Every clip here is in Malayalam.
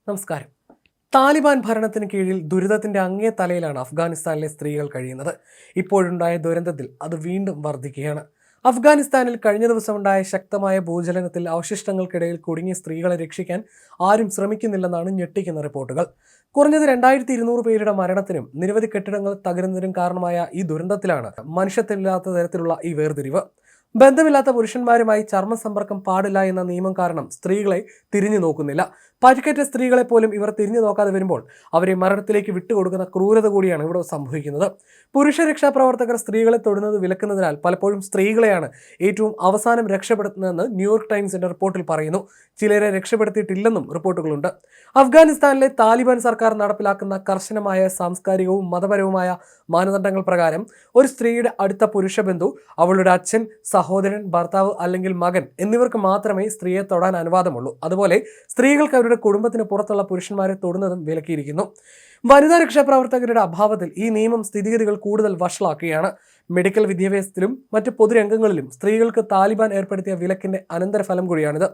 നമസ്കാരം. താലിബാൻ ഭരണത്തിന് കീഴിൽ ദുരിതത്തിന്റെ അങ്ങേ തലയിലാണ് അഫ്ഗാനിസ്ഥാനിലെ സ്ത്രീകൾ കഴിയുന്നത്. ഇപ്പോഴുണ്ടായ ദുരന്തത്തിൽ അത് വീണ്ടും വർദ്ധിക്കുകയാണ്. അഫ്ഗാനിസ്ഥാനിൽ കഴിഞ്ഞ ദിവസമുണ്ടായ ശക്തമായ ഭൂചലനത്തിൽ അവശിഷ്ടങ്ങൾക്കിടയിൽ കുടുങ്ങിയ സ്ത്രീകളെ രക്ഷിക്കാൻ ആരും ശ്രമിക്കുന്നില്ലെന്നാണ് ഞെട്ടിക്കുന്ന റിപ്പോർട്ടുകൾ. കുറഞ്ഞത് 2200 പേരുടെ മരണത്തിനും നിരവധി കെട്ടിടങ്ങൾ തകരുന്നതിനും കാരണമായ ഈ ദുരന്തത്തിലാണ് മനുഷ്യത്വമില്ലാത്ത തരത്തിലുള്ള ഈ വേർതിരിവ്. ബന്ധമില്ലാത്ത പുരുഷന്മാരുമായി ചർമ്മ സമ്പർക്കം പാടില്ല എന്ന നിയമം കാരണം സ്ത്രീകളെ തിരിഞ്ഞു നോക്കുന്നില്ല. പരിക്കേറ്റ സ്ത്രീകളെ പോലും ഇവർ തിരിഞ്ഞു നോക്കാതെ വരുമ്പോൾ അവരെ മരണത്തിലേക്ക് വിട്ടുകൊടുക്കുന്ന ക്രൂരത കൂടിയാണ് ഇവിടെ സംഭവിക്കുന്നത്. പുരുഷ രക്ഷാപ്രവർത്തകർ സ്ത്രീകളെ തൊടുന്നത് വിലക്കുന്നതിനാൽ പലപ്പോഴും സ്ത്രീകളെയാണ് ഏറ്റവും അവസാനം രക്ഷപ്പെടുത്തുന്നതെന്ന് ന്യൂയോർക്ക് ടൈംസിന്റെ റിപ്പോർട്ടിൽ പറയുന്നു. ചിലരെ രക്ഷപ്പെടുത്തിയിട്ടില്ലെന്നും റിപ്പോർട്ടുകളുണ്ട്. അഫ്ഗാനിസ്ഥാനിലെ താലിബാൻ സർക്കാർ നടപ്പിലാക്കുന്ന കർശനമായ സാംസ്കാരികവും മതപരവുമായ മാനദണ്ഡങ്ങൾ പ്രകാരം ഒരു സ്ത്രീയുടെ അടുത്ത പുരുഷ ബന്ധു, അവളുടെ അച്ഛൻ, സഹോദരൻ, ഭർത്താവ് അല്ലെങ്കിൽ മകൻ എന്നിവർക്ക് മാത്രമേ സ്ത്രീയെ തൊടാൻ അനുവാദമുള്ളൂ. അതുപോലെ സ്ത്രീകൾക്ക് അവരുടെ കുടുംബത്തിന് പുറത്തുള്ള പുരുഷന്മാരെ തൊടുന്നതും വിലക്കിയിരിക്കുന്നു. വനിതാ രക്ഷാപ്രവർത്തകരുടെ അഭാവത്തിൽ ഈ നിയമം സ്ഥിതിഗതികൾ കൂടുതൽ വഷളാക്കുകയാണ്. മെഡിക്കൽ വിദ്യാഭ്യാസത്തിലും മറ്റ് പൊതുരംഗങ്ങളിലും സ്ത്രീകൾക്ക് താലിബാൻ ഏർപ്പെടുത്തിയ വിലക്കിന്റെ അനന്തരഫലം കൂടിയാണിത്.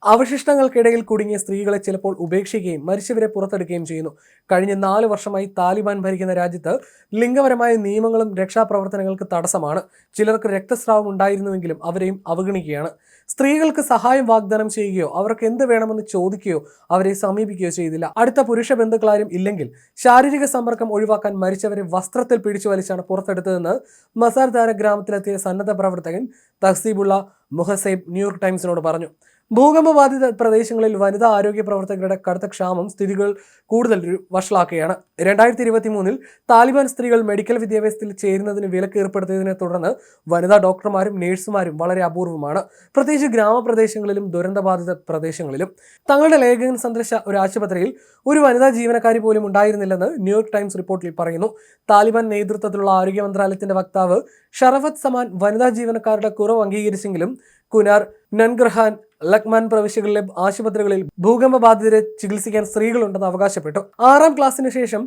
അവശിഷ്ടങ്ങൾക്കിടയിൽ കുടുങ്ങിയ സ്ത്രീകളെ ചിലപ്പോൾ ഉപേക്ഷിക്കുകയും മരിച്ചവരെ പുറത്തെടുക്കുകയും ചെയ്യുന്നു. കഴിഞ്ഞ 4 വർഷമായി താലിബാൻ ഭരിക്കുന്ന രാജ്യത്ത് ലിംഗപരമായ നിയമങ്ങളും രക്ഷാപ്രവർത്തനങ്ങൾക്ക് തടസ്സമാണ്. ചിലർക്ക് രക്തസ്രാവം ഉണ്ടായിരുന്നുവെങ്കിലും അവരെയും അവഗണിക്കുകയാണ്. സ്ത്രീകൾക്ക് സഹായം വാഗ്ദാനം ചെയ്യുകയോ അവർക്ക് എന്ത് വേണമെന്ന് ചോദിക്കുകയോ അവരെ സമീപിക്കുകയോ ചെയ്തില്ല. അടുത്ത പുരുഷ ബന്ധുക്കളാരും ഇല്ലെങ്കിൽ ശാരീരിക സമ്പർക്കം ഒഴിവാക്കാൻ മരിച്ചവരെ വസ്ത്രത്തിൽ പിടിച്ചു വലിച്ചാണ് പുറത്തെടുത്തതെന്ന് മസാർദാര ഗ്രാമത്തിലെത്തിയ സന്നദ്ധ പ്രവർത്തകൻ തഹ്സീബുള്ള മുഹസൈബ് ന്യൂയോർക്ക് ടൈംസിനോട് പറഞ്ഞു. ഭൂകമ്പബാധിത പ്രദേശങ്ങളിൽ വനിതാ ആരോഗ്യ പ്രവർത്തകരുടെ കടുത്ത ക്ഷാമം സ്ഥിതികൾ കൂടുതൽ വഷളാക്കുകയാണ്. 2023 താലിബാൻ സ്ത്രീകൾ മെഡിക്കൽ വിദ്യാഭ്യാസത്തിൽ ചേരുന്നതിന് വിലക്ക് ഏർപ്പെടുത്തിയതിനെ തുടർന്ന് വനിതാ ഡോക്ടർമാരും നേഴ്സുമാരും വളരെ അപൂർവമാണ്, പ്രത്യേകിച്ച് ഗ്രാമപ്രദേശങ്ങളിലും ദുരന്തബാധിത പ്രദേശങ്ങളിലും. തങ്ങളുടെ ലേഖകൻ സന്ദർശിച്ച ഒരു ആശുപത്രിയിൽ ഒരു വനിതാ ജീവനക്കാരി പോലും ഉണ്ടായിരുന്നില്ലെന്ന് ന്യൂയോർക്ക് ടൈംസ് റിപ്പോർട്ടിൽ പറയുന്നു. താലിബാൻ നേതൃത്വത്തിലുള്ള ആരോഗ്യ മന്ത്രാലയത്തിന്റെ വക്താവ് ഷറഫത്ത് സമാൻ വനിതാ ജീവനക്കാരുടെ കുറവ് അംഗീകരിച്ചെങ്കിലും കുനാർ, നൻഗർഹാൻ, ലക്മാൻ പ്രവിശ്യകളിലെ ആശുപത്രികളിൽ ഭൂകമ്പ ബാധിതരെ ചികിത്സിക്കാൻ സ്ത്രീകളുണ്ടെന്ന് അവകാശപ്പെട്ടു. 6ാം ക്ലാസ്സിന് ശേഷം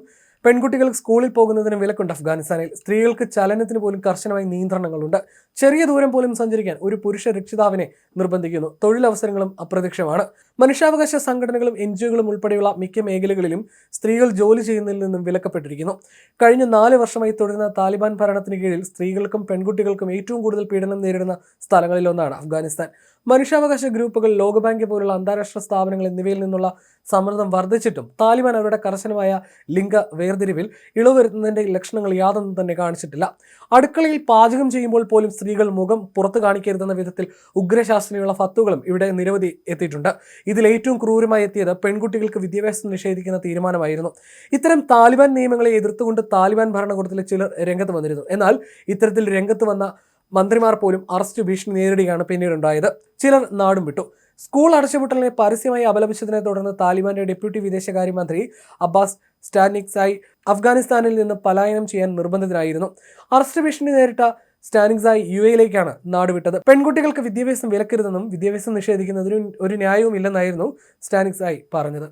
പെൺകുട്ടികൾ സ്കൂളിൽ പോകുന്നതിന് വിലക്കുണ്ട് അഫ്ഗാനിസ്ഥാനിൽ. സ്ത്രീകൾക്ക് ചലനത്തിന് പോലും കർശനമായി നിയന്ത്രണങ്ങളുണ്ട്. ചെറിയ ദൂരം പോലും സഞ്ചരിക്കാൻ ഒരു പുരുഷ രക്ഷിതാവിനെ നിർബന്ധിക്കുന്നു. തൊഴിലവസരങ്ങളും അപ്രത്യക്ഷമാണ്. മനുഷ്യാവകാശ സംഘടനകളും NGOകളും ഉൾപ്പെടെയുള്ള മിക്ക മേഖലകളിലും സ്ത്രീകൾ ജോലി ചെയ്യുന്നതിൽ നിന്നും വിലക്കപ്പെട്ടിരിക്കുന്നു. കഴിഞ്ഞ 4 വർഷമായി തുടരുന്ന താലിബാൻ ഭരണത്തിന് കീഴിൽ സ്ത്രീകൾക്കും പെൺകുട്ടികൾക്കും ഏറ്റവും കൂടുതൽ പീഡനം നേരിടുന്ന സ്ഥലങ്ങളിലൊന്നാണ് അഫ്ഗാനിസ്ഥാൻ. മനുഷ്യാവകാശ ഗ്രൂപ്പുകൾ, ലോകബാങ്ക് പോലുള്ള അന്താരാഷ്ട്ര സ്ഥാപനങ്ങൾ എന്നിവയിൽ നിന്നുള്ള സമ്മർദ്ദം വർദ്ധിച്ചിട്ടും താലിബാൻ അവരുടെ കർശനമായ ലിംഗ വേർതിരിവിൽ ഇളവ് വരുത്തുന്നതിന്റെ ലക്ഷണങ്ങൾ യാതൊന്നും തന്നെ കാണിച്ചിട്ടില്ല. അടുക്കളയിൽ പാചകം ചെയ്യുമ്പോൾ പോലും സ്ത്രീകൾ മുഖം പുറത്തു കാണിക്കരുതെന്ന വിധത്തിൽ ഉഗ്രശാസ്ത്രമുള്ള ഫത്വകളും ഇവിടെ നിരവധി എത്തിയിട്ടുണ്ട്. ഇതിൽ ഏറ്റവും ക്രൂരമായി എത്തിയത് പെൺകുട്ടികൾക്ക് വിദ്യാഭ്യാസം നിഷേധിക്കുന്ന തീരുമാനമായിരുന്നു. ഇത്തരം താലിബാൻ നിയമങ്ങളെ എതിർത്തുകൊണ്ട് താലിബാൻ ഭരണകൂടത്തിലെ ചിലർ രംഗത്ത് വന്നിരുന്നു. എന്നാൽ ഇത്തരത്തിൽ രംഗത്ത് വന്ന മന്ത്രിമാർ പോലും അറസ്റ്റ് ഭീഷണി നേരിടുകയാണ് പിന്നീടുണ്ടായത്. ചിലർ നാടും വിട്ടു. സ്കൂൾ അടച്ചുപൂട്ടലിനെ പരസ്യമായി അപലപിച്ചതിനെ തുടർന്ന് താലിബാന്റെ ഡെപ്യൂട്ടി വിദേശകാര്യമന്ത്രി അബ്ബാസ് സ്റ്റാനിക്സായി അഫ്ഗാനിസ്ഥാനിൽ നിന്ന് പലായനം ചെയ്യാൻ നിർബന്ധിതനായിരുന്നു. അറസ്റ്റ് ഭീഷണി നേരിട്ട സ്റ്റാനിക്സായി UAE-യിലേക്കാണ് നാടുവിട്ടത്. പെൺകുട്ടികൾക്ക് വിദ്യാഭ്യാസം വിലക്കരുതെന്നും വിദ്യാഭ്യാസം നിഷേധിക്കുന്നതിന് ഒരു ന്യായവും ഇല്ലെന്നായിരുന്നു സ്റ്റാനിക്സായി പറഞ്ഞത്.